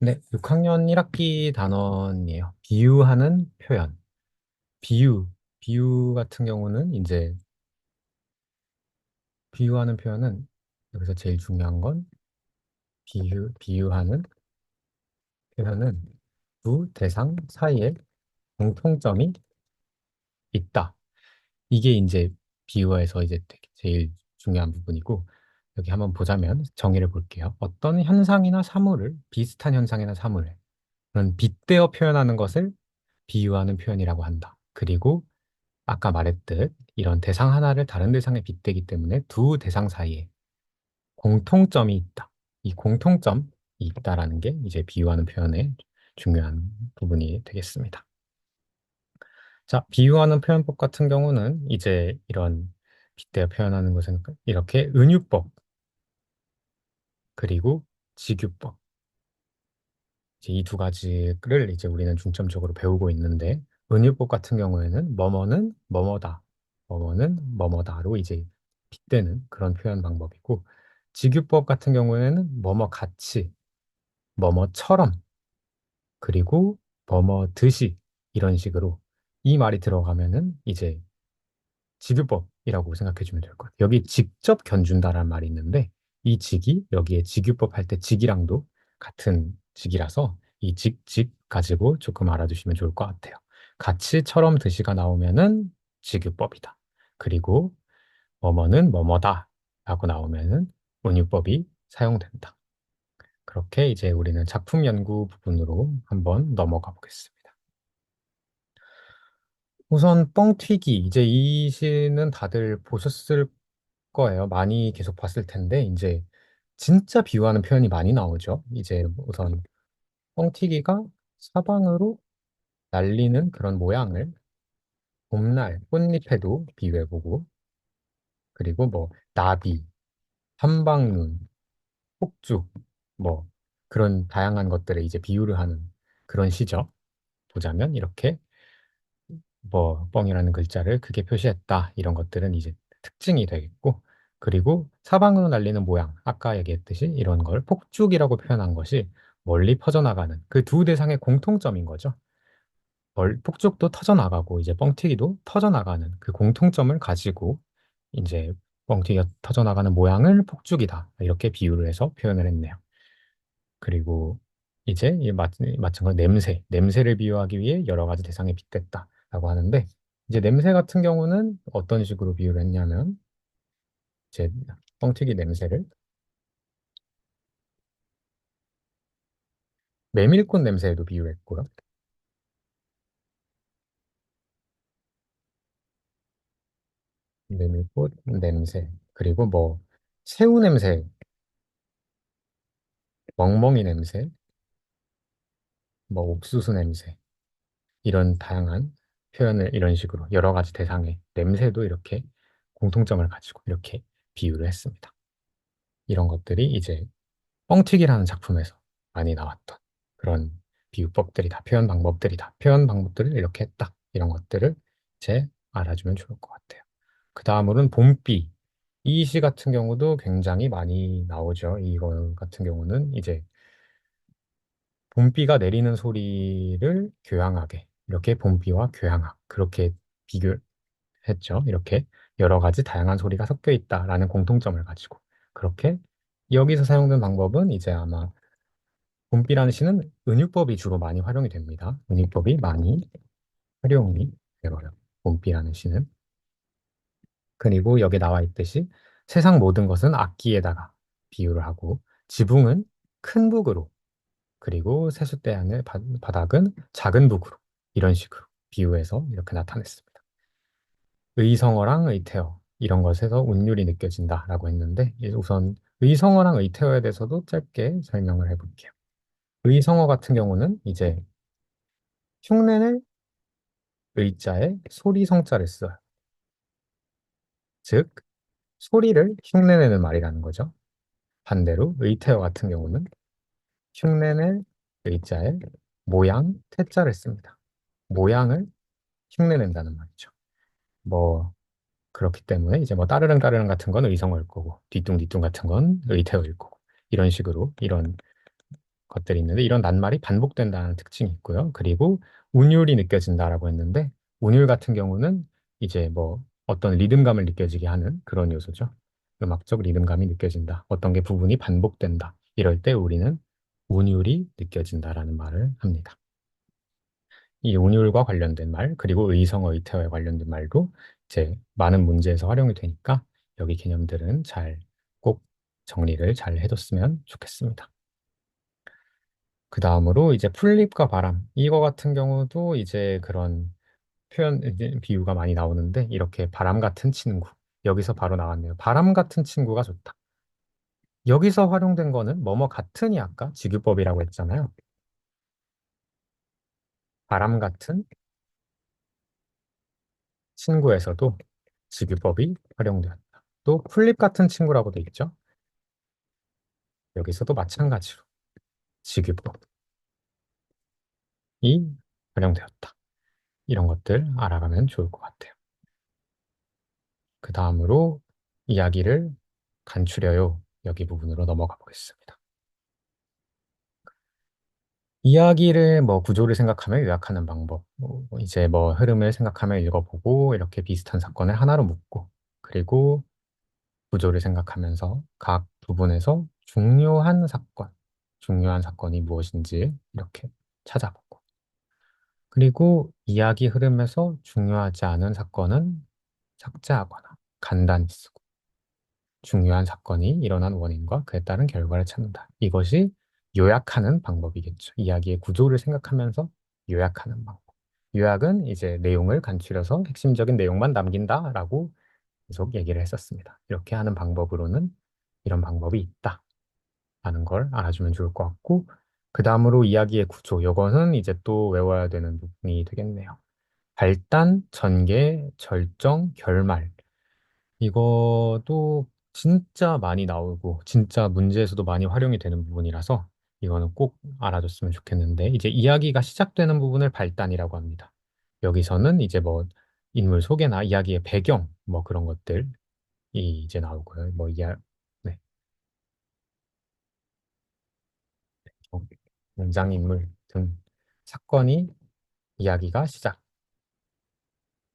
네, 6학년 1학기 단원이에요. 비유하는 표현. 비유. 비유 같은 경우는 이제 비유하는 표현은 여기서 제일 중요한 건 비유하는 표현은 두 대상 사이에 공통점이 있다. 이게 이제 비유어에서 이제 되게 제일 중요한 부분이고 여기 한번 보자면 정의를 볼게요. 어떤 현상이나 사물을 비슷한 현상이나 사물을 그런 빗대어 표현하는 것을 비유하는 표현이라고 한다. 그리고 아까 말했듯 이런 대상 하나를 다른 대상에 빗대기 때문에 두 대상 사이에 공통점이 있다. 이 공통점이 있다라는 게 이제 비유하는 표현의 중요한 부분이 되겠습니다. 자, 비유하는 표현법 같은 경우는 이제 이런 빗대어 표현하는 것은 이렇게 은유법 그리고 직유법 이제 이 두 가지를 이제 우리는 중점적으로 배우고 있는데 은유법 같은 경우에는 뭐뭐는 뭐뭐다, 뭐뭐는 뭐뭐다로 이제 빗대는 그런 표현 방법이고 직유법 같은 경우에는 뭐뭐 같이, 뭐뭐처럼 그리고 뭐뭐듯이 이런 식으로 이 말이 들어가면은 이제 직유법이라고 생각해 주면 될 것 같아요. 여기 직접 견준다라는 말이 있는데 이 직이 여기에 직유법 할 때 직이랑도 같은 직이라서 이 직 가지고 조금 알아두시면 좋을 것 같아요. 같이처럼 드시가 나오면은 직유법이다. 그리고 뭐뭐는 뭐뭐다 라고 나오면은 은유법이 사용된다. 그렇게 이제 우리는 작품 연구 부분으로 한번 넘어가 보겠습니다. 우선 뻥튀기 이제 이 시는 다들 보셨을 거예요. 많이 계속 봤을 텐데 이제 진짜 비유하는 표현이 많이 나오죠. 이제 우선 뻥튀기가 사방으로 날리는 그런 모양을 봄날 꽃잎에도 비유해보고 그리고 뭐 나비, 한방눈, 폭죽 뭐 그런 다양한 것들에 이제 비유를 하는 그런 시죠. 보자면 이렇게 뭐 뻥이라는 글자를 크게 표시했다 이런 것들은 이제 특징이 되겠고 그리고 사방으로 날리는 모양 아까 얘기했듯이 이런 걸 폭죽이라고 표현한 것이 멀리 퍼져나가는 그 두 대상의 공통점인 거죠. 폭죽도 터져나가고 이제 뻥튀기도 터져나가는 그 공통점을 가지고 이제 뻥튀기가 터져나가는 모양을 폭죽이다 이렇게 비유를 해서 표현을 했네요. 그리고 이제 마찬가지로 냄새를 비유하기 위해 여러 가지 대상에 빗댔다라고 하는데 이제 냄새 같은 경우는 어떤 식으로 비유를 했냐면 이제 뻥튀기 냄새를 메밀꽃 냄새에도 비유를 했고요. 메밀꽃 냄새 그리고 뭐 새우 냄새, 멍멍이 냄새, 뭐 옥수수 냄새 이런 다양한 표현을 이런 식으로 여러 가지 대상의 냄새도 이렇게 공통점을 가지고 이렇게 비유를 했습니다. 이런 것들이 이제 뻥튀기라는 작품에서 많이 나왔던 그런 비유법들이다, 표현 방법들을 이렇게 했다. 이런 것들을 이제 알아주면 좋을 것 같아요. 그 다음으로는 봄비. 이 시 같은 경우도 굉장히 많이 나오죠. 이거 같은 경우는 이제 봄비가 내리는 소리를 교향하게, 이렇게 봄비와 교향악, 그렇게 비교했죠. 이렇게 여러 가지 다양한 소리가 섞여 있다라는 공통점을 가지고. 그렇게 여기서 사용된 방법은 이제 아마 봄비라는 시는 은유법이 주로 많이 활용이 됩니다. 은유법이 많이 활용이 되어요. 봄비라는 시는. 그리고 여기 나와 있듯이 세상 모든 것은 악기에다가 비유를 하고 지붕은 큰 북으로 그리고 세숫대양의 바닥은 작은 북으로 이런 식으로 비유해서 이렇게 나타냈습니다. 의성어랑 의태어 이런 것에서 운율이 느껴진다라고 했는데 우선 의성어랑 의태어에 대해서도 짧게 설명을 해볼게요. 의성어 같은 경우는 이제 흉내낼 의자에 소리성자를 써요. 즉, 소리를 흉내내는 말이라는 거죠. 반대로 의태어 같은 경우는 흉내낼 의자에 모양, 태자를 씁니다. 모양을 흉내낸다는 말이죠. 뭐 그렇기 때문에 이제 뭐 따르릉 따르릉 같은 건 의성어일 거고 뒤뚱뒤뚱 같은 건 의태어일 거고 이런 식으로 이런 것들이 있는데 이런 낱말이 반복된다는 특징이 있고요. 그리고 운율이 느껴진다라고 했는데 운율 같은 경우는 이제 뭐 어떤 리듬감을 느껴지게 하는 그런 요소죠. 음악적 리듬감이 느껴진다. 어떤 게 부분이 반복된다. 이럴 때 우리는 운율이 느껴진다라는 말을 합니다. 이 운율과 관련된 말, 그리고 의성 의태어에 관련된 말도 이제 많은 문제에서 활용이 되니까 여기 개념들은 잘 꼭 정리를 잘 해뒀으면 좋겠습니다. 그 다음으로 이제 풀잎과 바람. 이거 같은 경우도 이제 그런 표현, 이제 비유가 많이 나오는데 이렇게 바람 같은 친구. 여기서 바로 나왔네요. 바람 같은 친구가 좋다. 여기서 활용된 거는 뭐뭐 같은이 아까 직유법이라고 했잖아요. 바람 같은 친구에서도 직유법이 활용되었다. 또 풀립 같은 친구라고 돼 있죠. 여기서도 마찬가지로 직유법이 활용되었다. 이런 것들 알아가면 좋을 것 같아요. 그 다음으로 이야기를 간추려요. 여기 부분으로 넘어가 보겠습니다. 이야기를 뭐 구조를 생각하며 요약하는 방법, 이제 뭐 흐름을 생각하며 읽어보고 이렇게 비슷한 사건을 하나로 묶고 그리고 구조를 생각하면서 각 부분에서 중요한 사건이 무엇인지 이렇게 찾아보고 그리고 이야기 흐름에서 중요하지 않은 사건은 삭제하거나 간단히 쓰고 중요한 사건이 일어난 원인과 그에 따른 결과를 찾는다. 이것이 요약하는 방법이겠죠. 이야기의 구조를 생각하면서 요약하는 방법. 요약은 이제 내용을 간추려서 핵심적인 내용만 남긴다라고 계속 얘기를 했었습니다. 이렇게 하는 방법으로는 이런 방법이 있다라는 걸 알아주면 좋을 것 같고, 그 다음으로 이야기의 구조. 요거는 이제 또 외워야 되는 부분이 되겠네요. 발단, 전개, 절정, 결말. 이것도 진짜 많이 나오고 진짜 문제에서도 많이 활용이 되는 부분이라서 이거는 꼭 알아줬으면 좋겠는데 이제 이야기가 시작되는 부분을 발단이라고 합니다. 여기서는 이제 뭐 인물 소개나 이야기의 배경 뭐 그런 것들이 이제 나오고요. 뭐 네, 뭐 등장인물 등 사건이 이야기가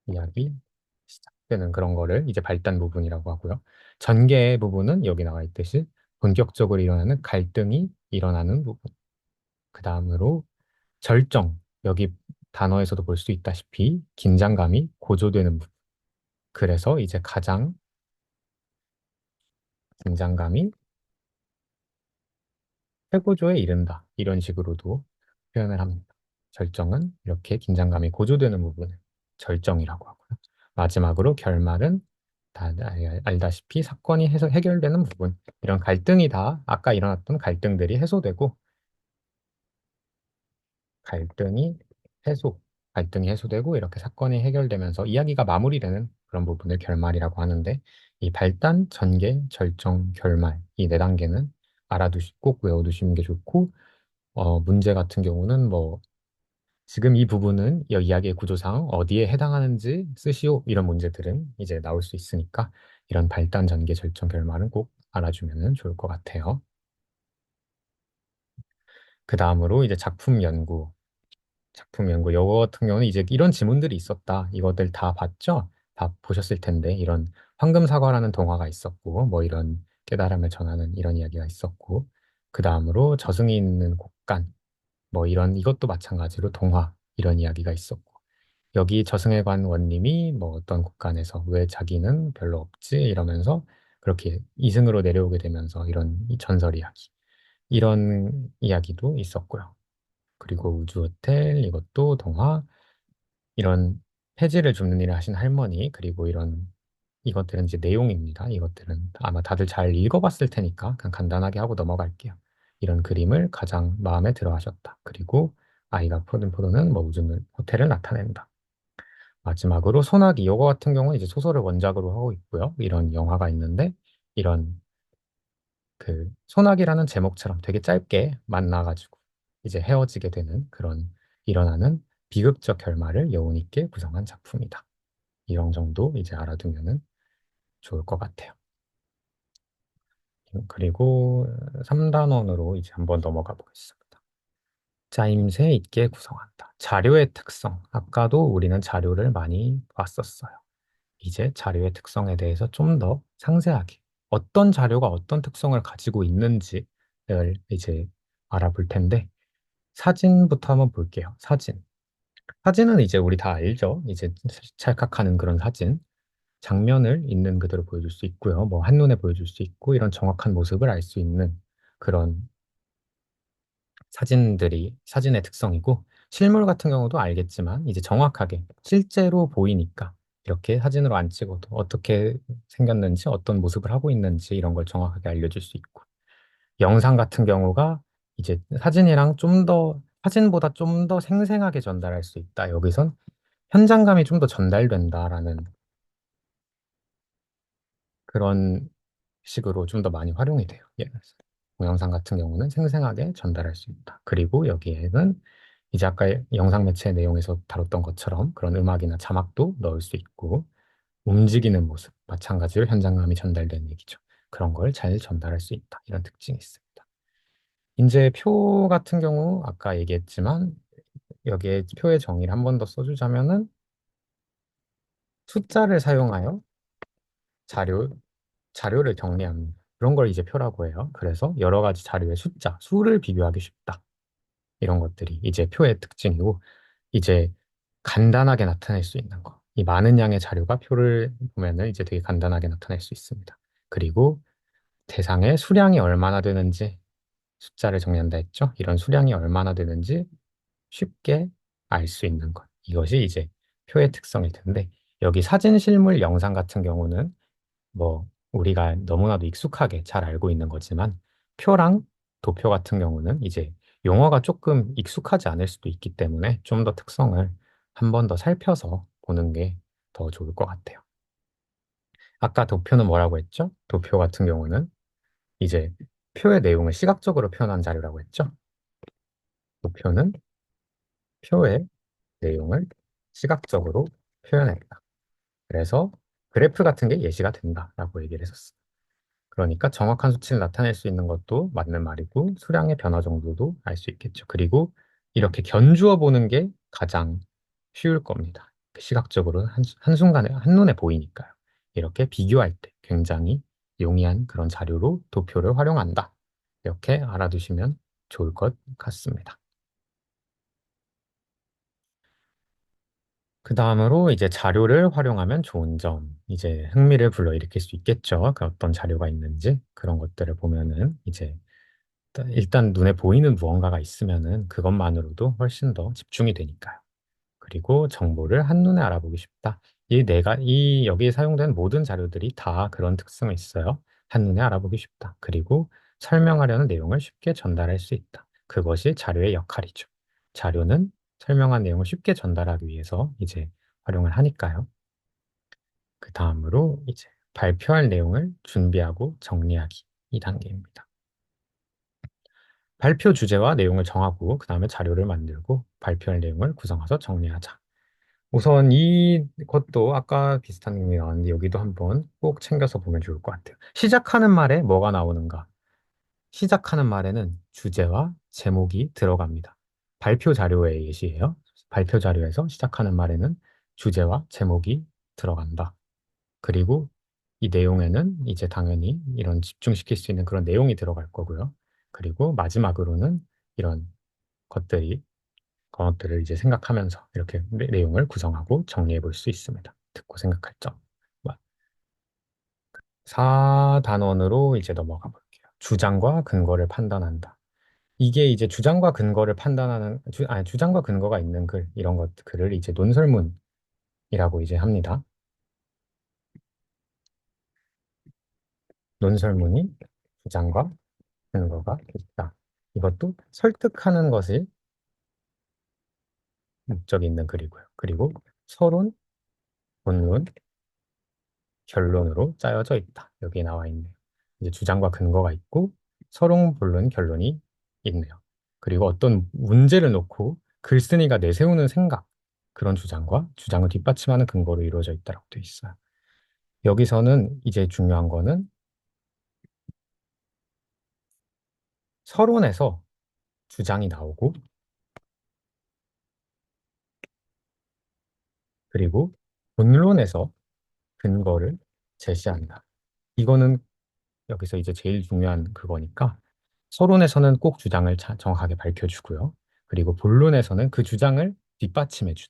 이야기 시작되는 그런 거를 이제 발단 부분이라고 하고요. 전개 부분은 여기 나와 있듯이 본격적으로 일어나는 갈등이 일어나는 부분. 그 다음으로 절정. 여기 단어에서도 볼 수 있다시피 긴장감이 고조되는 부분. 그래서 이제 가장 긴장감이 최고조에 이른다. 이런 식으로도 표현을 합니다. 절정은 이렇게 긴장감이 고조되는 부분을 절정이라고 하고요. 마지막으로 결말은 다 알다시피 사건이 해결되는 부분. 이런 갈등이 다 아까 일어났던 갈등들이 해소되고 갈등이 해소, 갈등이 해소되고 이렇게 사건이 해결되면서 이야기가 마무리되는 그런 부분을 결말이라고 하는데 이 발단, 전개, 절정, 결말 이 네 단계는 꼭 외워두시는 게 좋고 문제 같은 경우는 뭐 지금 이 부분은 이 이야기의 구조상 어디에 해당하는지 쓰시오 이런 문제들은 이제 나올 수 있으니까 이런 발단, 전개, 절정, 결말은 꼭 알아주면 좋을 것 같아요. 그 다음으로 이제 작품 연구. 요거 같은 경우는 이제 이런 지문들이 있었다. 이것들 다 봤죠? 다 보셨을 텐데 이런 황금 사과라는 동화가 있었고 뭐 이런 깨달음을 전하는 이런 이야기가 있었고 그 다음으로 저승이 있는 곳간 뭐 이런 이것도 마찬가지로 동화 이런 이야기가 있었고 여기 저승에 관 원님이 뭐 어떤 곳간에서 왜 자기는 별로 없지 이러면서 그렇게 이승으로 내려오게 되면서 이런 이 전설 이야기 이런 이야기도 있었고요. 그리고 우주 호텔 이것도 동화 이런 폐지를 줍는 일을 하신 할머니 그리고 이것들은 이제 내용입니다. 이것들은 아마 다들 잘 읽어봤을 테니까 그냥 간단하게 하고 넘어갈게요. 이런 그림을 가장 마음에 들어 하셨다. 그리고 아이가 푸른 포도는 뭐 우주 호텔을 나타낸다. 마지막으로 소나기 요거 같은 경우는 이제 소설을 원작으로 하고 있고요. 이런 영화가 있는데 이런 그 소나기라는 제목처럼 되게 짧게 만나가지고 이제 헤어지게 되는 그런 일어나는 비극적 결말을 여운 있게 구성한 작품이다. 이런 정도 이제 알아두면은 좋을 것 같아요. 그리고 3단원으로 이제 한번 넘어가 보겠습니다. 짜임새 있게 구성한다. 자료의 특성. 아까도 우리는 자료를 많이 봤었어요. 이제 자료의 특성에 대해서 좀 더 상세하게 어떤 자료가 어떤 특성을 가지고 있는지를 이제 알아볼 텐데 사진부터 한번 볼게요. 사진. 사진은 이제 우리 다 알죠? 이제 찰칵하는 그런 사진. 장면을 있는 그대로 보여줄 수 있고요. 뭐 한눈에 보여줄 수 있고 이런 정확한 모습을 알 수 있는 그런 사진들이 사진의 특성이고 실물 같은 경우도 알겠지만 이제 정확하게 실제로 보이니까 이렇게 사진으로 안 찍어도 어떻게 생겼는지 어떤 모습을 하고 있는지 이런 걸 정확하게 알려줄 수 있고 영상 같은 경우가 이제 사진이랑 좀 더 사진보다 좀 더 생생하게 전달할 수 있다. 여기선 현장감이 좀 더 전달된다라는 그런 식으로 좀 더 많이 활용이 돼요. 예. 동영상 같은 경우는 생생하게 전달할 수 있다. 그리고 여기에는 이제 아까 영상 매체 내용에서 다뤘던 것처럼 그런 음악이나 자막도 넣을 수 있고 움직이는 모습, 마찬가지로 현장감이 전달되는 얘기죠. 그런 걸 잘 전달할 수 있다. 이런 특징이 있습니다. 이제 표 같은 경우 아까 얘기했지만 여기에 표의 정의를 한 번 더 써주자면은 숫자를 사용하여 자료, 자료를 정리합니다. 그런 걸 이제 표라고 해요. 그래서 여러 가지 자료의 숫자, 수를 비교하기 쉽다. 이런 것들이 이제 표의 특징이고, 이제 간단하게 나타낼 수 있는 거. 이 많은 양의 자료가 표를 보면은 이제 되게 간단하게 나타낼 수 있습니다. 그리고 대상의 수량이 얼마나 되는지 숫자를 정리한다 했죠. 이런 수량이 얼마나 되는지 쉽게 알 수 있는 것. 이것이 이제 표의 특성일 텐데, 여기 사진, 실물, 영상 같은 경우는 뭐 우리가 너무나도 익숙하게 잘 알고 있는 거지만 표랑 도표 같은 경우는 이제 용어가 조금 익숙하지 않을 수도 있기 때문에 좀 더 특성을 한 번 더 살펴서 보는 게 더 좋을 것 같아요. 아까 도표는 뭐라고 했죠? 도표 같은 경우는 이제 표의 내용을 시각적으로 표현한 자료라고 했죠? 도표는 표의 내용을 시각적으로 표현했다. 그래서 그래프 같은 게 예시가 된다라고 얘기를 했었어. 그러니까 정확한 수치를 나타낼 수 있는 것도 맞는 말이고 수량의 변화 정도도 알 수 있겠죠. 그리고 이렇게 견주어 보는 게 가장 쉬울 겁니다. 시각적으로 한순간에 한눈에 보이니까요. 이렇게 비교할 때 굉장히 용이한 그런 자료로 도표를 활용한다. 이렇게 알아두시면 좋을 것 같습니다. 그 다음으로 이제 자료를 활용하면 좋은 점, 이제 흥미를 불러일으킬 수 있겠죠. 그 어떤 자료가 있는지 그런 것들을 보면은 이제 일단 눈에 보이는 무언가가 있으면은 그것만으로도 훨씬 더 집중이 되니까요. 그리고 정보를 한눈에 알아보기 쉽다. 이 여기에 사용된 모든 자료들이 다 그런 특성이 있어요. 한눈에 알아보기 쉽다. 그리고 설명하려는 내용을 쉽게 전달할 수 있다. 그것이 자료의 역할이죠. 자료는 설명한 내용을 쉽게 전달하기 위해서 이제 활용을 하니까요. 그 다음으로 이제 발표할 내용을 준비하고 정리하기. 이 단계입니다. 발표 주제와 내용을 정하고 그 다음에 자료를 만들고 발표할 내용을 구성해서 정리하자. 우선 이것도 아까 비슷한 내용이 나왔는데 여기도 한번 꼭 챙겨서 보면 좋을 것 같아요. 시작하는 말에 뭐가 나오는가? 시작하는 말에는 주제와 제목이 들어갑니다. 발표 자료의 예시예요. 발표 자료에서 시작하는 말에는 주제와 제목이 들어간다. 그리고 이 내용에는 이제 당연히 이런 집중시킬 수 있는 그런 내용이 들어갈 거고요. 그리고 마지막으로는 이런 것들이 것들을 이제 생각하면서 이렇게 내용을 구성하고 정리해 볼 수 있습니다. 듣고 생각할 점. 4단원으로 이제 넘어가 볼게요. 주장과 근거를 판단한다. 이게 이제 주장과 근거를 판단하는, 주장과 근거가 있는 글, 이런 글을 이제 논설문이라고 이제 합니다. 논설문이 주장과 근거가 있다. 이것도 설득하는 것이 목적이 있는 글이고요. 그리고 서론, 본론, 결론으로 짜여져 있다. 여기 나와 있네요. 이제 주장과 근거가 있고 서론, 본론, 결론이 있네요. 그리고 어떤 문제를 놓고 글쓴이가 내세우는 생각, 그런 주장과 주장을 뒷받침하는 근거로 이루어져 있다고 되어 있어요. 여기서는 이제 중요한 거는 서론에서 주장이 나오고 그리고 본론에서 근거를 제시한다. 이거는 여기서 이제 제일 중요한 그거니까 서론에서는 꼭 주장을 정확하게 밝혀주고요. 그리고 본론에서는 그 주장을 뒷받침해주는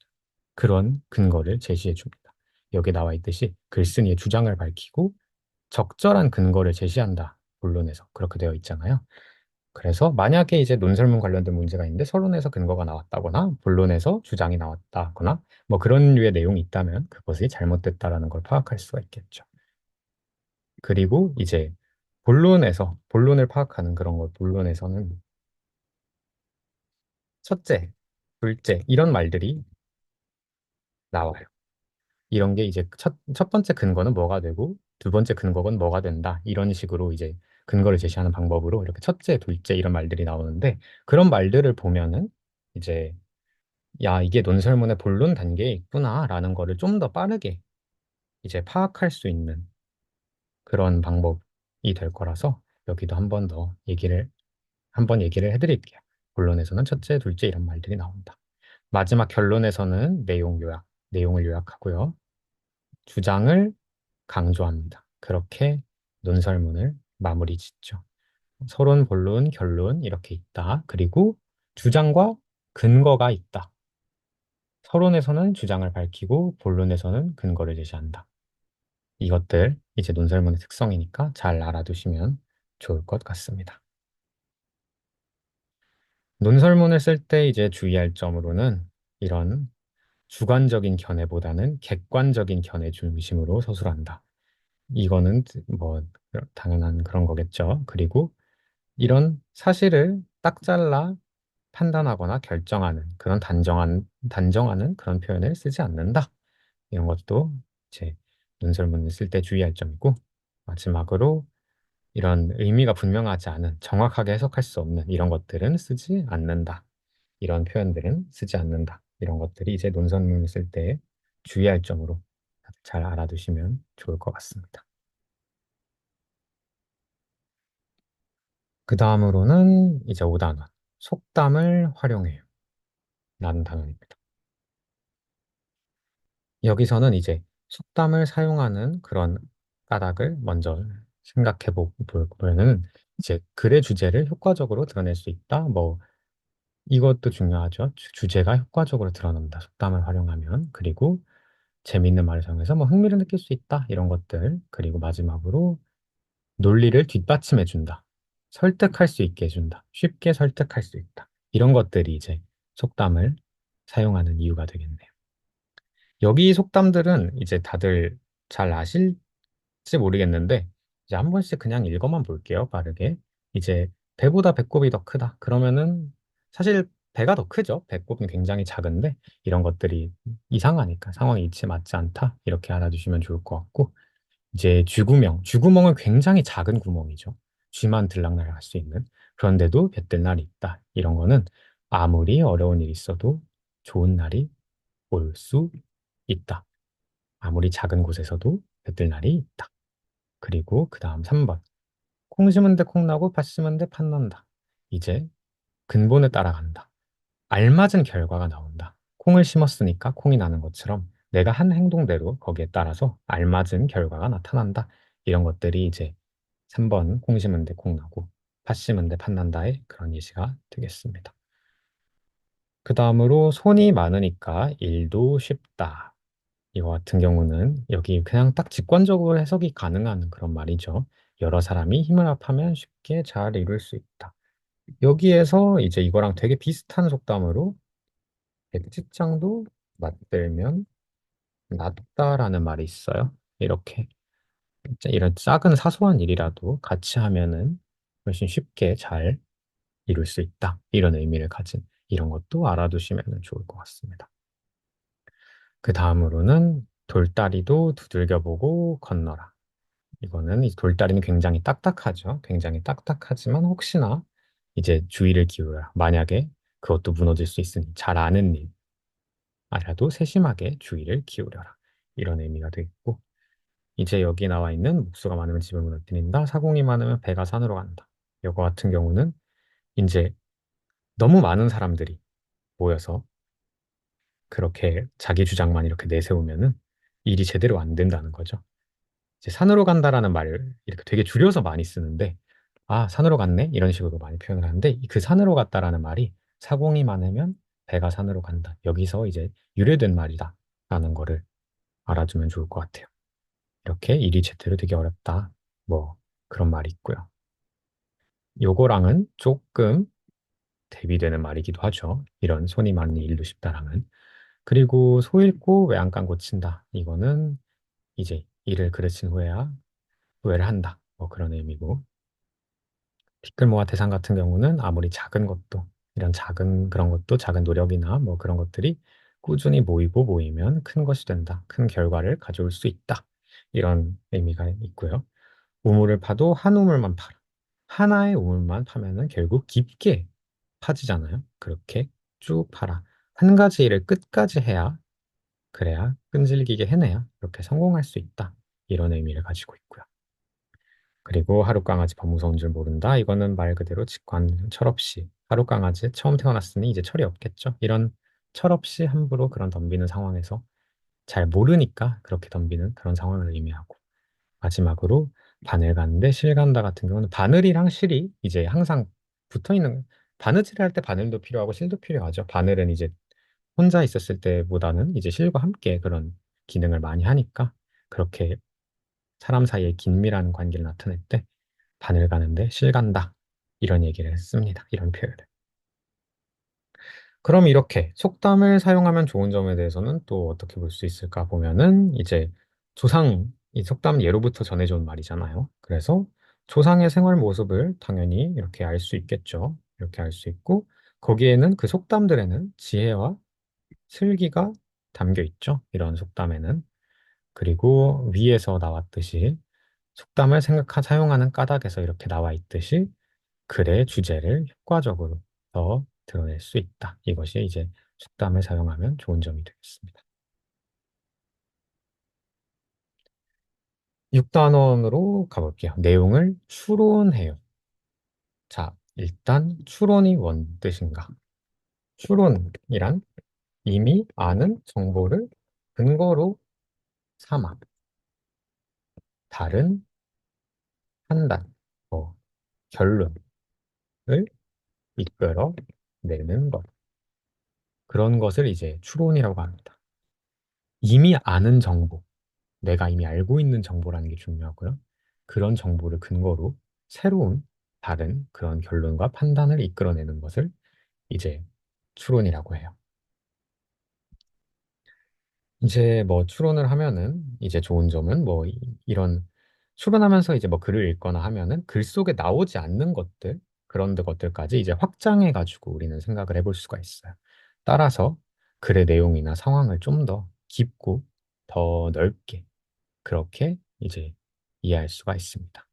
그런 근거를 제시해줍니다. 여기 나와 있듯이 글쓴이의 주장을 밝히고 적절한 근거를 제시한다. 본론에서 그렇게 되어 있잖아요. 그래서 만약에 이제 논설문 관련된 문제가 있는데 서론에서 근거가 나왔다거나 본론에서 주장이 나왔다거나 뭐 그런 류의 내용이 있다면 그것이 잘못됐다라는 걸 파악할 수가 있겠죠. 그리고 이제 본론을 파악하는 그런 것, 본론에서는 첫째, 둘째, 이런 말들이 나와요. 이런 게 이제 첫 번째 근거는 뭐가 되고, 두 번째 근거는 뭐가 된다. 이런 식으로 이제 근거를 제시하는 방법으로 이렇게 첫째, 둘째 이런 말들이 나오는데, 그런 말들을 보면은 이제, 야, 이게 논설문의 본론 단계에 있구나라는 거를 좀 더 빠르게 이제 파악할 수 있는 그런 방법이 될 거라서 여기도 한 번 얘기를 해드릴게요. 본론에서는 첫째, 둘째 이런 말들이 나온다. 마지막 결론에서는 내용을 요약하고요. 주장을 강조합니다. 그렇게 논설문을 마무리 짓죠. 서론, 본론, 결론 이렇게 있다. 그리고 주장과 근거가 있다. 서론에서는 주장을 밝히고 본론에서는 근거를 제시한다. 이것들 이제 논설문의 특성이니까 잘 알아두시면 좋을 것 같습니다. 논설문을 쓸 때 이제 주의할 점으로는 이런 주관적인 견해보다는 객관적인 견해 중심으로 서술한다. 이거는 뭐 당연한 그런 거겠죠. 그리고 이런 사실을 딱 잘라 판단하거나 결정하는 그런 단정하는 그런 표현을 쓰지 않는다. 이런 것도 제 논설문을 쓸 때 주의할 점이고 마지막으로 이런 의미가 분명하지 않은 정확하게 해석할 수 없는 이런 것들은 쓰지 않는다. 이런 표현들은 쓰지 않는다. 이런 것들이 이제 논설문을 쓸 때 주의할 점으로 잘 알아두시면 좋을 것 같습니다. 그 다음으로는 이제 5단원, 속담을 활용해요. 라는 단원입니다. 여기서는 이제 속담을 사용하는 그런 까닭을 먼저 생각해 보면은 이제 글의 주제를 효과적으로 드러낼 수 있다. 뭐 이것도 중요하죠. 주제가 효과적으로 드러난다. 속담을 활용하면. 그리고 재미있는 말을 사용해서 뭐 흥미를 느낄 수 있다. 이런 것들. 그리고 마지막으로 논리를 뒷받침해 준다. 설득할 수 있게 해준다. 쉽게 설득할 수 있다. 이런 것들이 이제 속담을 사용하는 이유가 되겠네요. 여기 속담들은 이제 다들 잘 아실지 모르겠는데, 이제 한 번씩 그냥 읽어만 볼게요, 빠르게. 이제 배보다 배꼽이 더 크다. 그러면은 사실 배가 더 크죠. 배꼽은 굉장히 작은데 이런 것들이 이상하니까 상황이 이치 맞지 않다. 이렇게 알아두시면 좋을 것 같고, 이제 쥐구멍은 굉장히 작은 구멍이죠. 쥐만 들락날락 할 수 있는. 그런데도 볕들 날이 있다. 이런 거는 아무리 어려운 일이 있어도 좋은 날이 올 수 있다. 아무리 작은 곳에서도 볕들 날이 있다. 그리고 그 다음 3번. 콩 심은 데 콩 나고 팥 심은 데 팥 난다. 이제 근본을 따라간다. 알맞은 결과가 나온다. 콩을 심었으니까 콩이 나는 것처럼 내가 한 행동대로 거기에 따라서 알맞은 결과가 나타난다. 이런 것들이 이제 3번 콩 심은 데 콩 나고 팥 심은 데 팥 난다의 그런 예시가 되겠습니다. 그 다음으로 손이 많으니까 일도 쉽다. 이거 같은 경우는 여기 그냥 딱 직관적으로 해석이 가능한 그런 말이죠. 여러 사람이 힘을 합하면 쉽게 잘 이룰 수 있다. 여기에서 이제 이거랑 되게 비슷한 속담으로 백지장도 맞들면 낫다라는 말이 있어요. 이렇게 이런 작은 사소한 일이라도 같이 하면은 훨씬 쉽게 잘 이룰 수 있다. 이런 의미를 가진 이런 것도 알아두시면 좋을 것 같습니다. 그 다음으로는 돌다리도 두들겨보고 건너라. 이거는 이 돌다리는 굉장히 딱딱하죠. 굉장히 딱딱하지만 혹시나 이제 주의를 기울여라. 만약에 그것도 무너질 수 있으니 잘 아는 일 알아도 세심하게 주의를 기울여라. 이런 의미가 되겠고 이제 여기 나와 있는 목수가 많으면 집을 무너뜨린다. 사공이 많으면 배가 산으로 간다. 이거 같은 경우는 이제 너무 많은 사람들이 모여서 그렇게 자기 주장만 이렇게 내세우면은 일이 제대로 안 된다는 거죠. 이제 산으로 간다라는 말을 이렇게 되게 줄여서 많이 쓰는데, 아, 산으로 갔네? 이런 식으로 많이 표현을 하는데, 그 산으로 갔다라는 말이 사공이 많으면 배가 산으로 간다. 여기서 이제 유래된 말이다. 라는 거를 알아두면 좋을 것 같아요. 이렇게 일이 제대로 되기 어렵다. 뭐, 그런 말이 있고요. 요거랑은 조금 대비되는 말이기도 하죠. 이런 손이 많은 일도 쉽다랑은. 그리고 소 잃고 외양간 고친다. 이거는 이제 일을 그르친 후에야 후회를 한다. 뭐 그런 의미고. 티끌모아 태산 같은 경우는 아무리 작은 것도 이런 작은 그런 것도 작은 노력이나 뭐 그런 것들이 꾸준히 모이고 모이면 큰 것이 된다. 큰 결과를 가져올 수 있다. 이런 의미가 있고요. 우물을 파도 한 우물만 파라. 하나의 우물만 파면은 결국 깊게 파지잖아요. 그렇게 쭉 파라. 한 가지 일을 끝까지 해야 그래야 끈질기게 해내야 이렇게 성공할 수 있다. 이런 의미를 가지고 있고요. 그리고 하룻강아지 밥 무서운 줄 모른다. 이거는 말 그대로 직관 철없이 하룻강아지 처음 태어났으니 이제 철이 없겠죠. 이런 철없이 함부로 그런 덤비는 상황에서 잘 모르니까 그렇게 덤비는 그런 상황을 의미하고 마지막으로 바늘 가는데 실 간다 같은 경우는 바늘이랑 실이 이제 항상 붙어 있는 바느질을 할 때 바늘도 필요하고 실도 필요하죠. 바늘은 이제 혼자 있었을 때보다는 이제 실과 함께 그런 기능을 많이 하니까 그렇게 사람 사이의 긴밀한 관계를 나타낼 때 바늘 가는데 실 간다. 이런 얘기를 했습니다. 이런 표현을. 그럼 이렇게 속담을 사용하면 좋은 점에 대해서는 또 어떻게 볼 수 있을까 보면은 이제 조상, 이 속담 예로부터 전해져 온 말이잖아요. 그래서 조상의 생활 모습을 당연히 이렇게 알 수 있겠죠. 이렇게 알 수 있고 거기에는 그 속담들에는 지혜와 슬기가 담겨 있죠. 이런 속담에는. 그리고 위에서 나왔듯이 속담을 사용하는 까닭에서 이렇게 나와 있듯이 글의 주제를 효과적으로 더 드러낼 수 있다. 이것이 이제 속담을 사용하면 좋은 점이 되겠습니다. 6단원으로 가볼게요. 내용을 추론해요. 자, 일단 추론이 뭔 뜻인가? 추론이란 이미 아는 정보를 근거로 삼아 다른 판단, 결론을 이끌어 내는 것. 그런 것을 이제 추론이라고 합니다. 이미 아는 정보, 내가 이미 알고 있는 정보라는 게 중요하고요. 그런 정보를 근거로 새로운 다른 그런 결론과 판단을 이끌어내는 것을 이제 추론이라고 해요. 이제 뭐 추론을 하면은 이제 좋은 점은 뭐 이런 추론하면서 이제 뭐 글을 읽거나 하면은 글 속에 나오지 않는 것들 그런 것들까지 이제 확장해 가지고 우리는 생각을 해볼 수가 있어요. 따라서 글의 내용이나 상황을 좀 더 깊고 더 넓게 그렇게 이제 이해할 수가 있습니다.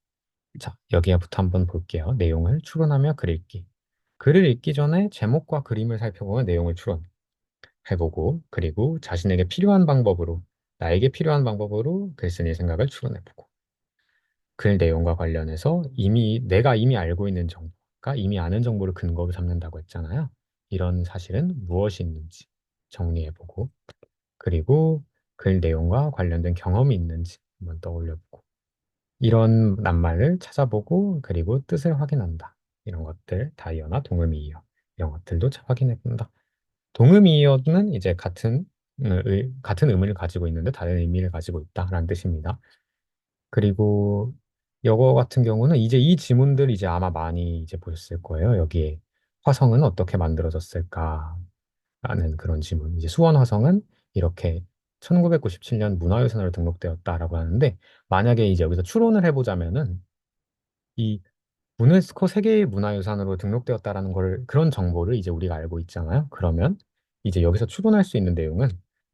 자, 여기부터 한번 볼게요. 내용을 추론하며 글 읽기. 글을 읽기 전에 제목과 그림을 살펴보면 내용을 추론해보고, 그리고 자신에게 필요한 방법으로, 나에게 필요한 방법으로 글쓴이의 생각을 추론해보고, 글 내용과 관련해서 내가 이미 알고 있는 정보가 이미 아는 정보를 근거로 삼는다고 했잖아요. 이런 사실은 무엇이 있는지 정리해보고, 그리고 글 내용과 관련된 경험이 있는지 한번 떠올려보고, 이런 낱말을 찾아보고 그리고 뜻을 확인한다. 이런 것들 다이어나 동음이어 이런 것들도 확인해 본다. 동음이어는 이제 같은 의미를 가지고 있는데 다른 의미를 가지고 있다라는 뜻입니다. 그리고 영어 같은 경우는 이제 이 지문들 이제 아마 많이 이제 보셨을 거예요. 여기에 화성은 어떻게 만들어졌을까? 라는 그런 질문. 이제 수원 화성은 이렇게 1997년 문화유산으로 등록되었다라고 하는데 만약에 이제 여기서 추론을 해보자면은 이 유네스코 세계의 문화유산으로 등록되었다라는 걸 그런 정보를 이제 우리가 알고 있잖아요. 그러면 이제 여기서 추론할 수 있는 내용은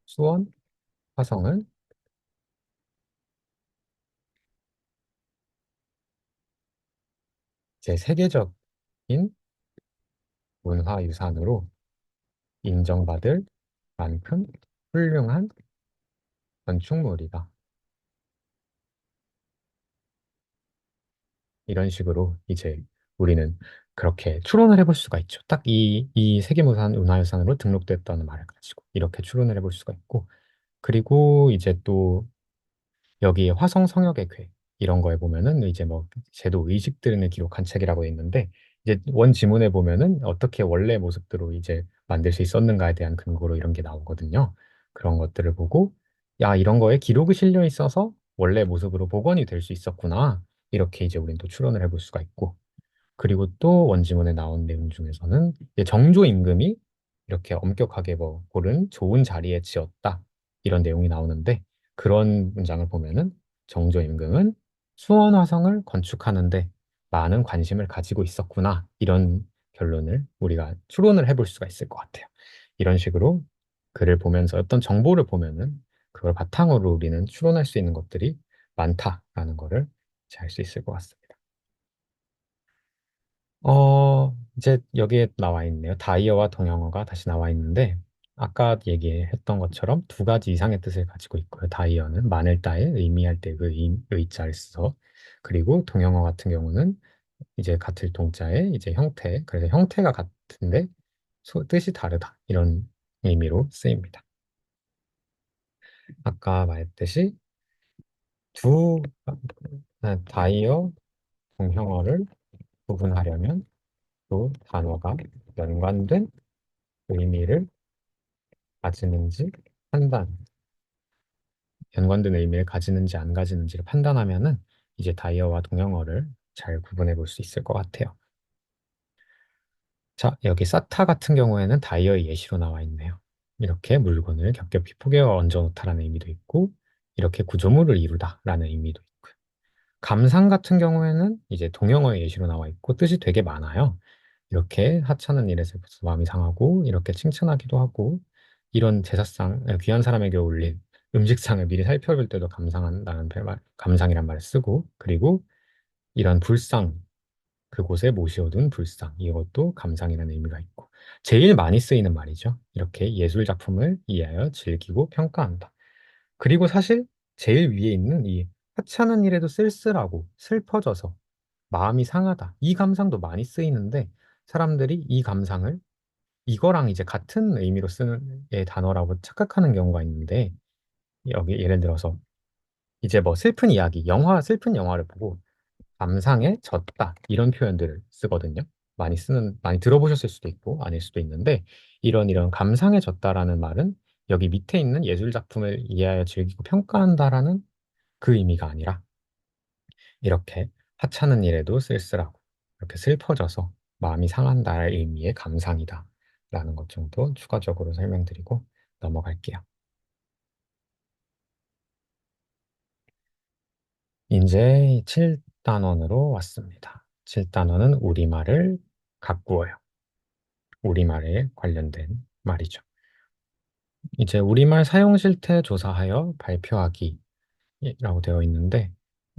수원 화성은 제 세계적인 문화유산으로 인정받을 만큼 훌륭한 건축물이다. 이런 식으로 이제 우리는 그렇게 추론을 해볼 수가 있죠. 딱 이 세계문화유산, 문화유산으로 등록됐다는 말을 가지고 이렇게 추론을 해볼 수가 있고, 그리고 이제 또 여기 화성 성역의 괴 이런 거에 보면은 이제 뭐 제도 의식들을 기록한 책이라고 돼 있는데, 이제 원 지문에 보면은 어떻게 원래 모습대로 이제 만들 수 있었는가에 대한 근거로 이런 게 나오거든요. 그런 것들을 보고, 야, 이런 거에 기록이 실려 있어서 원래 모습으로 복원이 될 수 있었구나. 이렇게 이제 우리는 또 추론을 해볼 수가 있고, 그리고 또 원지문에 나온 내용 중에서는 이제 정조 임금이 이렇게 엄격하게 뭐 고른 좋은 자리에 지었다, 이런 내용이 나오는데, 그런 문장을 보면은 정조 임금은 수원 화성을 건축하는데 많은 관심을 가지고 있었구나, 이런 결론을 우리가 추론을 해볼 수가 있을 것 같아요. 이런 식으로 글을 보면서 어떤 정보를 보면은 그걸 바탕으로 우리는 추론할 수 있는 것들이 많다라는 거를 알 수 있을 것 같습니다. 이제 여기에 나와 있네요. 다이어와 동영어가 다시 나와 있는데, 아까 얘기했던 것처럼 두 가지 이상의 뜻을 가지고 있고요. 다이어는 마늘 따에 의미할 때 그 의자를 써서, 그리고 동영어 같은 경우는 이제 같을 동자의 이제 형태, 그래서 형태가 같은데 뜻이 다르다, 이런 의미로 쓰입니다. 아까 말했듯이 두 다이어, 동형어를 구분하려면 또 단어가 연관된 의미를 가지는지 판단, 연관된 의미를 가지는지 안 가지는지를 판단하면은 이제 다이어와 동영어를 잘 구분해 볼 수 있을 것 같아요. 자, 여기 사타 같은 경우에는 다이어의 예시로 나와 있네요. 이렇게 물건을 겹겹이 포개어 얹어 놓다라는 의미도 있고, 이렇게 구조물을 이루다라는 의미도 있고요. 감상 같은 경우에는 이제 동영어의 예시로 나와 있고 뜻이 되게 많아요. 이렇게 하찮은 일에 슬퍼서 마음이 상하고, 이렇게 칭찬하기도 하고, 이런 제사상, 귀한 사람에게 올린 음식상을 미리 살펴볼 때도 감상한다는 감상이란 말을 쓰고, 그리고 이런 불상, 그곳에 모시어둔 불상, 이것도 감상이라는 의미가 있고, 제일 많이 쓰이는 말이죠. 이렇게 예술 작품을 이해하여 즐기고 평가한다. 그리고 사실 제일 위에 있는 이 하찮은 일에도 쓸쓸하고 슬퍼져서 마음이 상하다, 이 감상도 많이 쓰이는데, 사람들이 이 감상을 이거랑 이제 같은 의미로 쓰는 단어라고 착각하는 경우가 있는데, 여기 예를 들어서 이제 뭐 슬픈 이야기, 슬픈 영화를 보고 감상에 젖다, 이런 표현들을 쓰거든요. 많이 들어보셨을 수도 있고 아닐 수도 있는데, 이런 감상에 젖다라는 말은 여기 밑에 있는 예술 작품을 이해하여 즐기고 평가한다라는 그 의미가 아니라, 이렇게 하찮은 일에도 쓸쓸하고 이렇게 슬퍼져서 마음이 상한다의 의미의 감상이다, 라는 것 정도 추가적으로 설명드리고 넘어갈게요. 이제 7단원으로 왔습니다. 7단원은 우리말을 가꾸어요. 우리말에 관련된 말이죠. 이제 우리말 사용 실태 조사하여 발표하기라고 되어 있는데,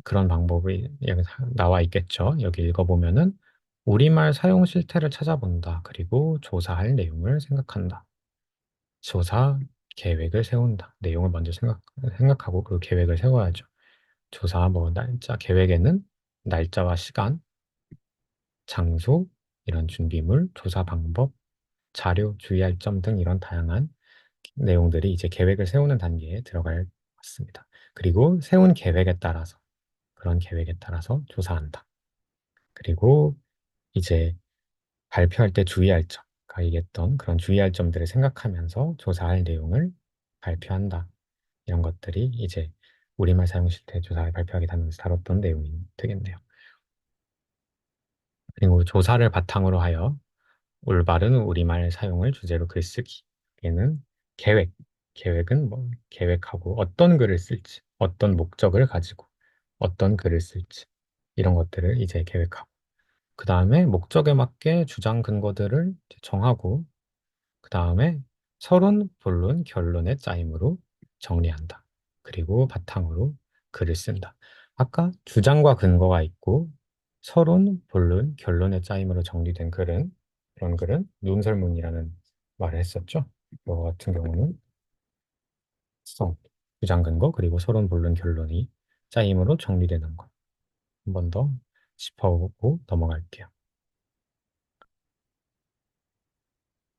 그런 방법이 여기 나와 있겠죠. 여기 읽어보면은 우리말 사용 실태를 찾아본다. 그리고 조사할 내용을 생각한다. 조사 계획을 세운다. 내용을 먼저 생각하고 그 계획을 세워야죠. 조사 뭐 날짜, 계획에는 날짜와 시간, 장소, 이런 준비물, 조사 방법, 자료, 주의할 점 등 이런 다양한 내용들이 이제 계획을 세우는 단계에 들어갈 것 같습니다. 그리고 세운 계획에 따라서, 그런 계획에 따라서 조사한다. 그리고 이제 발표할 때 주의할 점, 아까 얘기했던 그런 주의할 점들을 생각하면서 조사할 내용을 발표한다. 이런 것들이 이제 우리말 사용 실태 조사를 발표하게 되면서 다뤘던 내용이 되겠네요. 그리고 조사를 바탕으로 하여 올바른 우리말 사용을 주제로 글쓰기. 얘는 계획. 계획은 뭐 계획하고 어떤 글을 쓸지, 어떤 목적을 가지고 어떤 글을 쓸지, 이런 것들을 이제 계획하고, 그 다음에 목적에 맞게 주장 근거들을 이제 정하고, 그 다음에 서론, 본론, 결론의 짜임으로 정리한다. 그리고 바탕으로 글을 쓴다. 아까 주장과 근거가 있고 서론, 본론, 결론의 짜임으로 정리된 글은, 그런 글은 논설문이라는 말을 했었죠. 이거 같은 경우는 성, 주장 근거, 그리고 서론, 본론, 결론이 짜임으로 정리되는 것. 한 번 더 짚어보고 넘어갈게요.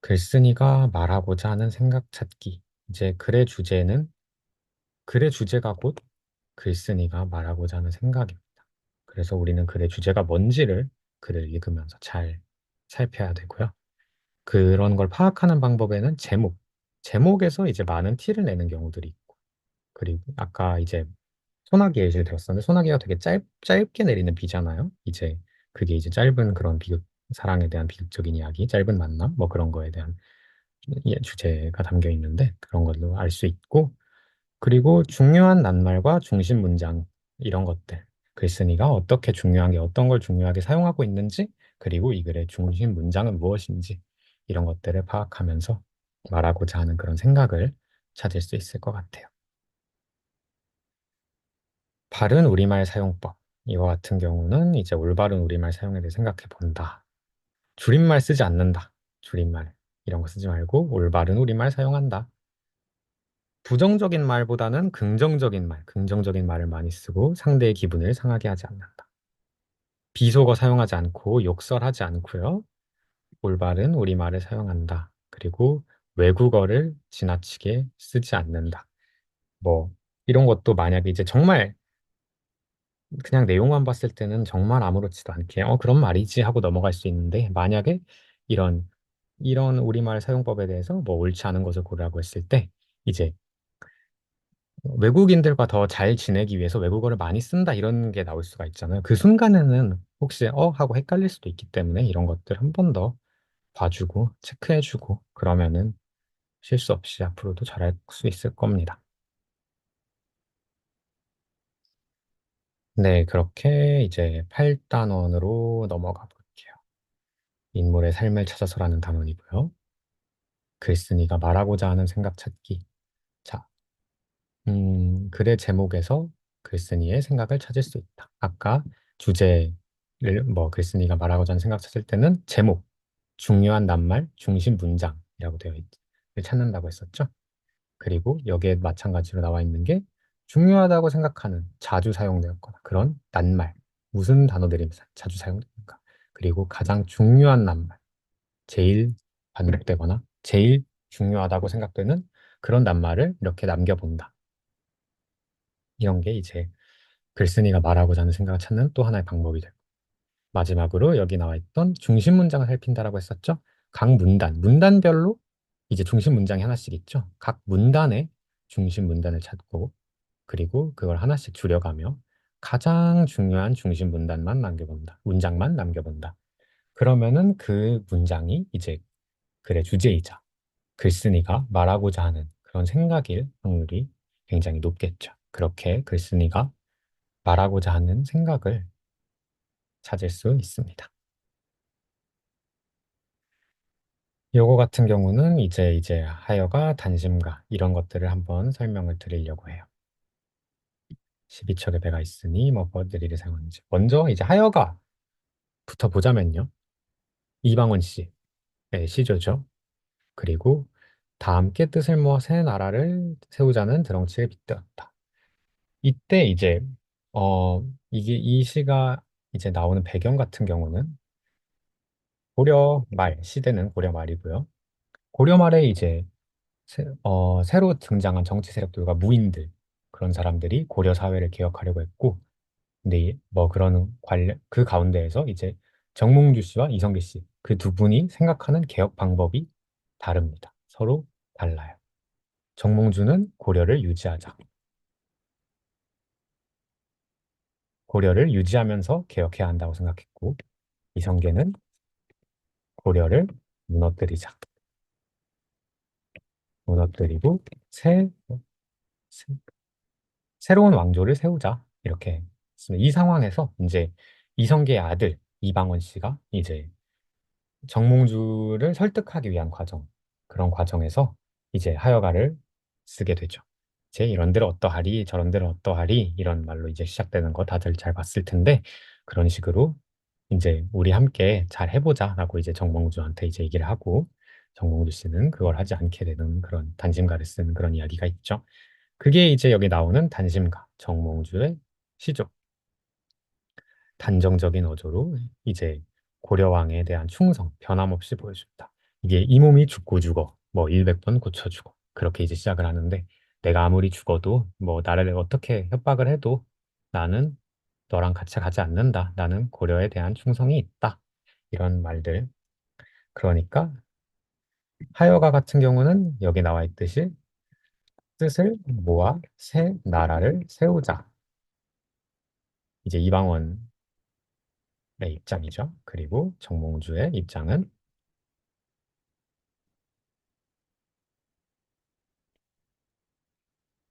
글쓴이가 말하고자 하는 생각 찾기. 이제 글의 주제가 곧 글쓴이가 말하고자 하는 생각입니다. 그래서 우리는 글의 주제가 뭔지를 글을 읽으면서 잘 살펴야 되고요. 그런 걸 파악하는 방법에는 제목에서 이제 많은 티를 내는 경우들이 있고, 그리고 아까 이제 소나기 예시를 들었었는데, 소나기가 되게 짧게 내리는 비잖아요. 이제 그게 이제 짧은 그런 사랑에 대한 비극적인 이야기, 짧은 만남, 뭐 그런 거에 대한 주제가 담겨 있는데, 그런 걸로 알 수 있고, 그리고 중요한 낱말과 중심 문장, 이런 것들, 글쓴이가 어떻게 중요한 게 어떤 걸 중요하게 사용하고 있는지, 그리고 이 글의 중심 문장은 무엇인지, 이런 것들을 파악하면서 말하고자 하는 그런 생각을 찾을 수 있을 것 같아요. 바른 우리말 사용법. 이거 같은 경우는 이제 올바른 우리말 사용에 대해 생각해 본다. 줄임말 쓰지 않는다. 줄임말. 이런 거 쓰지 말고 올바른 우리말 사용한다. 부정적인 말보다는 긍정적인 말을 많이 쓰고 상대의 기분을 상하게 하지 않는다. 비속어 사용하지 않고 욕설하지 않고요. 올바른 우리말을 사용한다. 그리고 외국어를 지나치게 쓰지 않는다. 뭐 이런 것도 만약에 이제 정말 그냥 내용만 봤을 때는 정말 아무렇지도 않게 그런 말이지 하고 넘어갈 수 있는데, 만약에 이런 우리말 사용법에 대해서 뭐 옳지 않은 것을 고르라고 했을 때, 이제 외국인들과 더 잘 지내기 위해서 외국어를 많이 쓴다 이런 게 나올 수가 있잖아요. 그 순간에는 혹시 하고 헷갈릴 수도 있기 때문에 이런 것들 한 번 더 봐주고 체크해주고 그러면은 실수 없이 앞으로도 잘할 수 있을 겁니다. 네, 그렇게 이제 8단원으로 넘어가 볼게요. 인물의 삶을 찾아서라는 단원이고요. 글쓴이가 말하고자 하는 생각 찾기. 자, 글의 제목에서 글쓴이의 생각을 찾을 수 있다. 아까 주제를 뭐 글쓴이가 말하고자 하는 생각 찾을 때는 제목, 중요한 낱말, 중심 문장이라고 되어 를 찾는다고 했었죠. 그리고 여기에 마찬가지로 나와 있는 게 중요하다고 생각하는 자주 사용되었거나 그런 낱말, 무슨 단어들이 자주 사용되는가. 그리고 가장 중요한 낱말, 제일 반복되거나 제일 중요하다고 생각되는 그런 낱말을 이렇게 남겨본다. 이런 게 이제 글쓴이가 말하고자 하는 생각을 찾는 또 하나의 방법이 되고, 마지막으로 여기 나와 있던 중심 문장을 살핀다라고 했었죠. 각 문단별로 이제 중심 문장이 하나씩 있죠. 각 문단의 중심 문단을 찾고, 그리고 그걸 하나씩 줄여가며 가장 중요한 중심 문장만 남겨본다. 그러면은 그 문장이 이제 글의 주제이자 글쓴이가 말하고자 하는 그런 생각일 확률이 굉장히 높겠죠. 그렇게 글쓴이가 말하고자 하는 생각을 찾을 수 있습니다. 요거 같은 경우는 이제 하여가 단심가 이런 것들을 한번 설명을 드리려고 해요. 12척의 배가 있으니 뭐 뭐들이를 사용하는지. 먼저 이제 하여가부터 보자면요. 이방원 씨의 시조죠. 그리고 다 함께 뜻을 모아 새 나라를 세우자는 드렁치를 빗대었다. 이때 이제 이게 이 시가 이제 나오는 배경 같은 경우는 고려 말, 시대는 고려 말이고요. 고려 말에 이제 새로 등장한 정치 세력들과 무인들, 그런 사람들이 고려 사회를 개혁하려고 했고, 근데 뭐 그런 그 가운데에서 이제 정몽주 씨와 이성계 씨, 그 두 분이 생각하는 개혁 방법이 다릅니다. 서로 달라요. 정몽주는 고려를 유지하면서 개혁해야 한다고 생각했고, 이성계는 고려를 무너뜨리자. 무너뜨리고 새, 새로운 왕조를 세우자. 이렇게 했습니다. 이 상황에서 이제 이성계의 아들 이방원 씨가 이제 정몽주를 설득하기 위한 그런 과정에서 이제 하여가를 쓰게 되죠. 이제 이런들 어떠하리, 저런들 어떠하리, 이런 말로 이제 시작되는 거 다들 잘 봤을 텐데, 그런 식으로 이제 우리 함께 잘 해보자라고 이제 정몽주한테 이제 얘기를 하고, 정몽주 씨는 그걸 하지 않게 되는 그런 단심가를 쓰는 그런 이야기가 있죠. 그게 이제 여기 나오는 단심가, 정몽주의 시조. 단정적인 어조로 이제 고려왕에 대한 충성 변함없이 보여줍니다. 이게 이 몸이 죽고 죽어. 뭐 100번 고쳐 죽어. 그렇게 이제 시작을 하는데 내가 아무리 죽어도 뭐 나를 어떻게 협박을 해도 나는 너랑 같이 가지 않는다. 나는 고려에 대한 충성이 있다. 이런 말들. 그러니까 하여가 같은 경우는 여기 나와 있듯이 뜻을 모아 새 나라를 세우자. 이제 이방원의 입장이죠. 그리고 정몽주의 입장은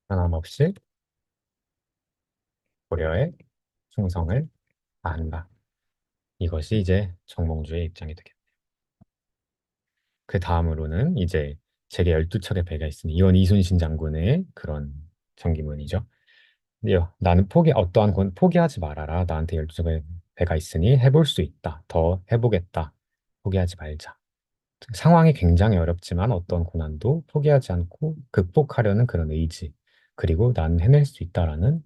변함없이 고려의 충성을 다한다. 이것이 이제 정몽주의 입장이 되겠다. 그 다음으로는 이제 제게 12척의 배가 있으니 이건 이순신 장군의 그런 전기문이죠. 나는 어떠한 건 포기하지 말아라. 나한테 12척의 배가 있으니 해볼 수 있다. 더 해보겠다. 포기하지 말자. 상황이 굉장히 어렵지만 어떤 고난도 포기하지 않고 극복하려는 그런 의지. 그리고 난 해낼 수 있다라는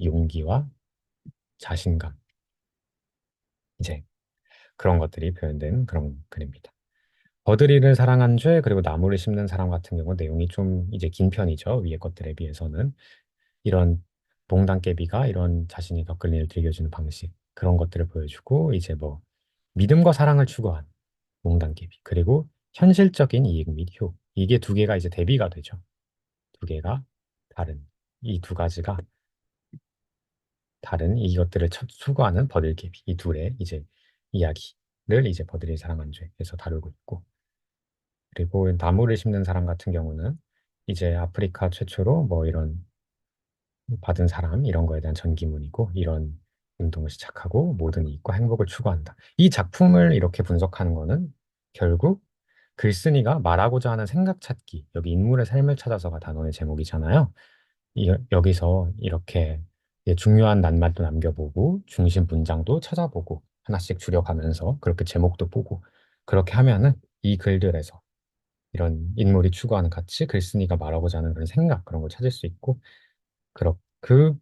용기와 자신감. 이제 그런 것들이 표현된 그런 글입니다. 버드리를 사랑한 죄, 그리고 나무를 심는 사람 같은 경우 내용이 좀 이제 긴 편이죠. 위의 것들에 비해서는. 이런 몽당깨비가 이런 자신이 겪을 일을 즐겨주는 방식, 그런 것들을 보여주고, 이제 뭐, 믿음과 사랑을 추구한 몽당깨비, 그리고 현실적인 이익 및 효. 이게 두 개가 이제 대비가 되죠. 두 개가 다른, 이 두 가지가 다른 이것들을 추구하는 버들깨비. 이 둘의 이제 이야기를 이제 버들이 사랑한 죄에서 다루고 있고, 그리고 나무를 심는 사람 같은 경우는 이제 아프리카 최초로 뭐 이런 받은 사람 이런 거에 대한 전기문이고 이런 운동을 시작하고 모든 이익과 행복을 추구한다. 이 작품을 이렇게 분석하는 거는 결국 글쓴이가 말하고자 하는 생각 찾기, 여기 인물의 삶을 찾아서가 단원의 제목이잖아요. 여기서 이렇게 중요한 낱말도 남겨보고 중심 문장도 찾아보고 하나씩 줄여가면서 그렇게 제목도 보고 그렇게 하면은 이 글들에서 이런 인물이 추구하는 가치, 글쓴이가 말하고자 하는 그런 생각, 그런 걸 찾을 수 있고,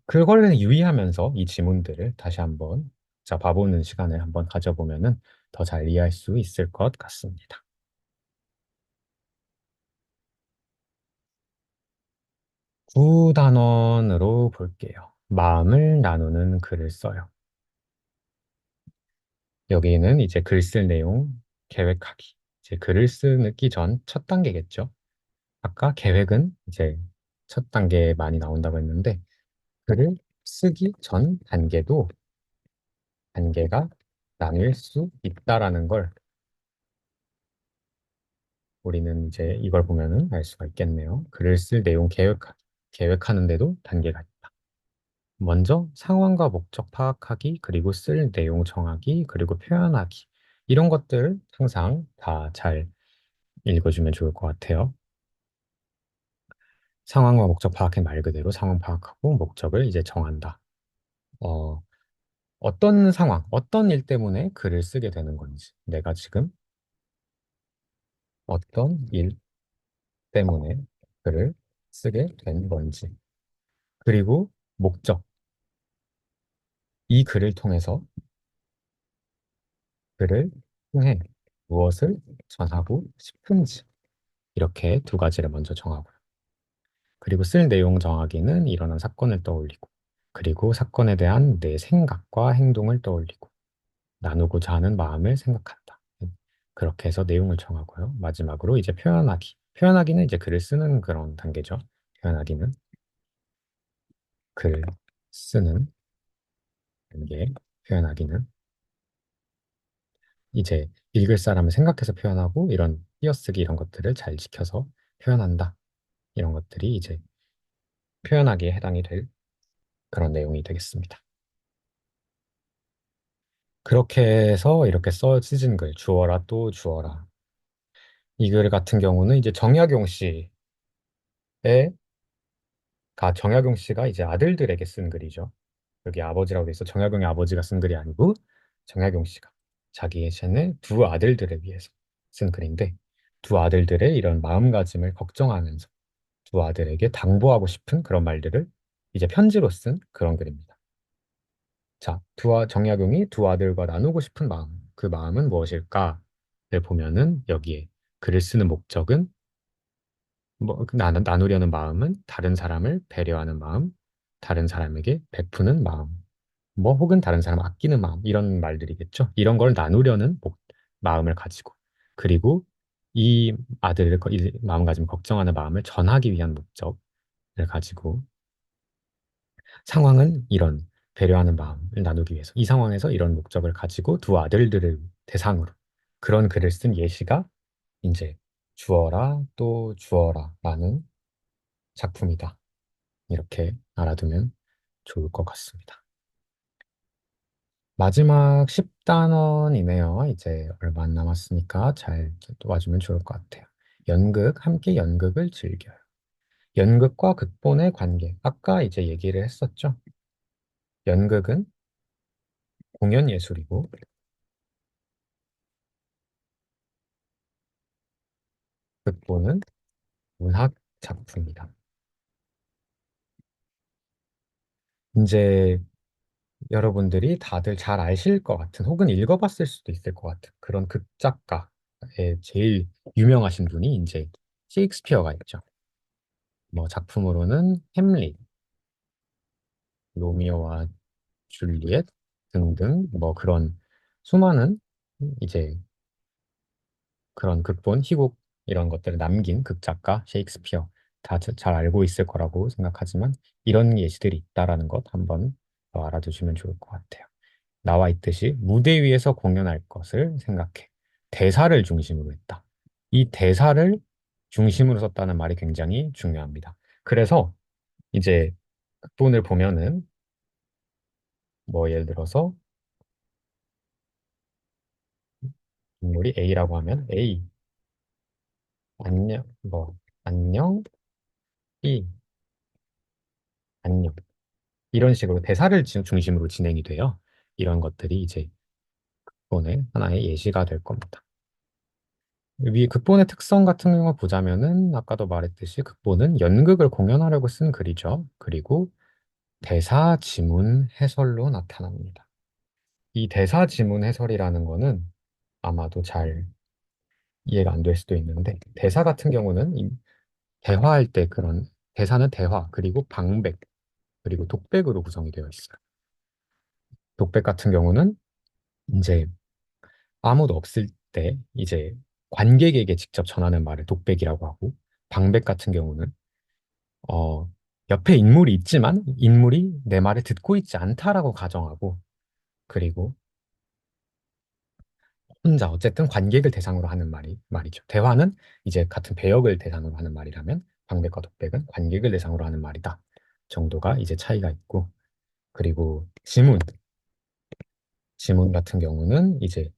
그걸 유의하면서 이 지문들을 다시 한번 자, 봐보는 시간을 한번 가져보면은 더 잘 이해할 수 있을 것 같습니다. 구단원으로 볼게요. 마음을 나누는 글을 써요. 여기는 이제 글 쓸 내용, 계획하기. 이제 글을 쓰기 전 첫 단계겠죠. 아까 계획은 이제 첫 단계에 많이 나온다고 했는데, 글을 쓰기 전 단계가 나뉠 수 있다라는 걸 우리는 이제 이걸 보면은 알 수가 있겠네요. 글을 쓸 내용 계획하는데도 단계가 있다. 먼저 상황과 목적 파악하기, 그리고 쓸 내용 정하기, 그리고 표현하기. 이런 것들 항상 다 잘 읽어주면 좋을 것 같아요. 상황과 목적 파악해 말 그대로 상황 파악하고 목적을 이제 정한다. 어, 어떤 상황, 어떤 일 때문에 글을 쓰게 되는 건지, 내가 지금 어떤 일 때문에 글을 쓰게 된 건지, 그리고 목적, 이 글을 통해서 글을 통해 무엇을 전하고 싶은지, 이렇게 두 가지를 먼저 정하고요. 그리고 쓸 내용 정하기는 일어난 사건을 떠올리고, 그리고 사건에 대한 내 생각과 행동을 떠올리고, 나누고자 하는 마음을 생각한다. 그렇게 해서 내용을 정하고요. 마지막으로 이제 표현하기. 표현하기는 이제 글을 쓰는 그런 단계죠. 표현하기는 글 쓰는 단계, 표현하기는 이제 읽을 사람을 생각해서 표현하고 이런 띄어쓰기 이런 것들을 잘 지켜서 표현한다. 이런 것들이 이제 표현하기에 해당이 될 그런 내용이 되겠습니다. 그렇게 해서 이렇게 써지진 글, 주어라 또 주어라. 이 글 같은 경우는 이제 정약용 씨가 이제 아들들에게 쓴 글이죠. 여기 아버지라고 돼 있어. 정약용의 아버지가 쓴 글이 아니고 정약용 씨가 자기의 션의 두 아들들을 위해서 쓴 글인데 두 아들들의 이런 마음가짐을 걱정하면서 두 아들에게 당부하고 싶은 그런 말들을 이제 편지로 쓴 그런 글입니다. 자, 정약용이 두 아들과 나누고 싶은 마음, 그 마음은 무엇일까를 보면은 여기에 글을 쓰는 목적은 뭐 나누려는 마음은 다른 사람을 배려하는 마음, 다른 사람에게 베푸는 마음, 뭐 혹은 다른 사람을 아끼는 마음 이런 말들이겠죠. 이런 걸 나누려는 마음을 가지고 그리고 이 아들을 이 마음가짐 걱정하는 마음을 전하기 위한 목적을 가지고 상황은 이런 배려하는 마음을 나누기 위해서 이 상황에서 이런 목적을 가지고 두 아들들을 대상으로 그런 글을 쓴 예시가 이제 주어라 또 주어라라는 작품이다. 이렇게 알아두면 좋을 것 같습니다. 마지막 10단원이네요. 이제 얼마 안 남았으니까 잘 와주면 좋을 것 같아요. 연극, 함께 연극을 즐겨요. 연극과 극본의 관계. 아까 이제 얘기를 했었죠. 연극은 공연 예술이고, 극본은 문학 작품이다. 이제 여러분들이 다들 잘 아실 것 같은, 혹은 읽어봤을 수도 있을 것 같은 그런 극작가의 제일 유명하신 분이 이제 셰익스피어가 있죠. 뭐 작품으로는 햄릿, 로미오와 줄리엣 등등 뭐 그런 수많은 이제 그런 극본, 희곡 이런 것들을 남긴 극작가 셰익스피어 다 잘 알고 있을 거라고 생각하지만 이런 예시들이 있다라는 것 한번 더 알아두시면 좋을 것 같아요. 나와 있듯이 무대 위에서 공연할 것을 생각해 대사를 중심으로 했다. 이 대사를 중심으로 썼다는 말이 굉장히 중요합니다. 그래서 이제 극본을 보면은 뭐 예를 들어서 인물이 A라고 하면 A 안녕 뭐 안녕 B 안녕 이런 식으로 대사를 중심으로 진행이 돼요. 이런 것들이 이제 극본의 하나의 예시가 될 겁니다. 위 극본의 특성 같은 경우 보자면은 아까도 말했듯이 극본은 연극을 공연하려고 쓴 글이죠. 그리고 대사, 지문, 해설로 나타납니다. 이 대사, 지문, 해설이라는 거는 아마도 잘 이해가 안 될 수도 있는데 대사 같은 경우는 대화할 때 그런 대사는 대화 그리고 방백 그리고 독백으로 구성이 되어 있어요. 독백 같은 경우는 이제 아무도 없을 때 이제 관객에게 직접 전하는 말을 독백이라고 하고 방백 같은 경우는 어 옆에 인물이 있지만 인물이 내 말을 듣고 있지 않다라고 가정하고 그리고 혼자 어쨌든 관객을 대상으로 하는 말이죠. 대화는 이제 같은 배역을 대상으로 하는 말이라면 방백과 독백은 관객을 대상으로 하는 말이다. 정도가 이제 차이가 있고 그리고 지문 같은 경우는 이제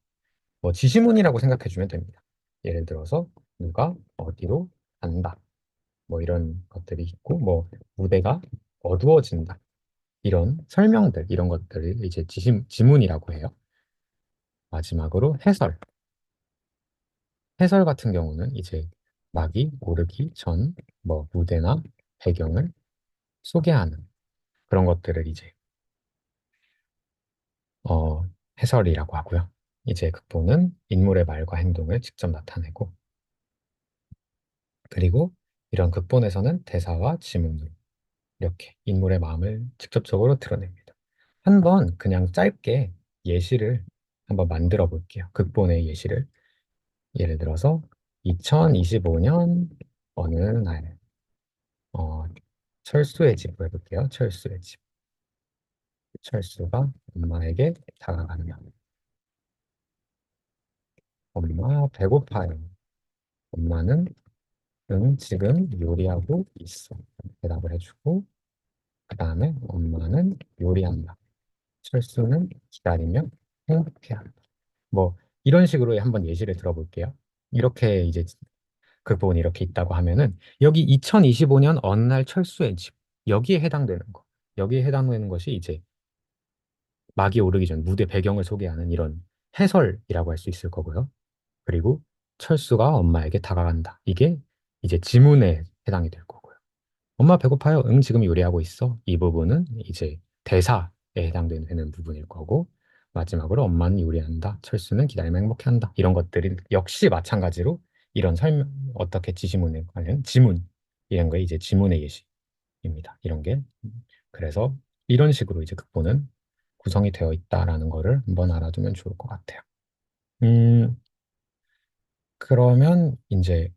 뭐 지시문이라고 생각해 주면 됩니다. 예를 들어서 누가 어디로 간다. 뭐 이런 것들이 있고 뭐 무대가 어두워진다. 이런 설명들 이런 것들을 이제 지문이라고 해요. 마지막으로 해설. 해설 같은 경우는 이제 막이 오르기 전 뭐 무대나 배경을 소개하는 그런 것들을 이제 어, 해설이라고 하고요. 이제 극본은 인물의 말과 행동을 직접 나타내고 그리고 이런 극본에서는 대사와 지문으로 이렇게 인물의 마음을 직접적으로 드러냅니다. 한번 그냥 짧게 예시를 한번 만들어 볼게요. 극본의 예시를. 예를 들어서 2025년 어느 날 어, 철수의 집으로 해볼게요. 철수의 집. 철수가 엄마에게 다가가면 엄마 배고파요. 엄마는 응, 지금 요리하고 있어. 대답을 해주고 그 다음에 엄마는 요리한다. 철수는 기다리며 행복해한다. 뭐 이런 식으로 한번 예시를 들어볼게요. 이렇게 이제 극본 이렇게 있다고 하면은 여기 2025년 어느 날 철수의 집 여기에 해당되는 거. 여기에 해당되는 것이 이제 막이 오르기 전 무대 배경을 소개하는 이런 해설이라고 할 수 있을 거고요. 그리고 철수가 엄마에게 다가간다. 이게 이제 지문에 해당이 될 거고요. 엄마 배고파요. 응, 지금 요리하고 있어. 이 부분은 이제 대사에 해당되는 부분일 거고, 마지막으로 엄마는 요리한다. 철수는 기다리면 행복해한다. 이런 것들이 역시 마찬가지로 이런 설명, 어떻게 지문에 관련 지문 이런 거 이제 지문의 예시입니다. 이런 게 그래서 이런 식으로 이제 극본은 구성이 되어 있다라는 거를 한번 알아두면 좋을 것 같아요. 음, 그러면 이제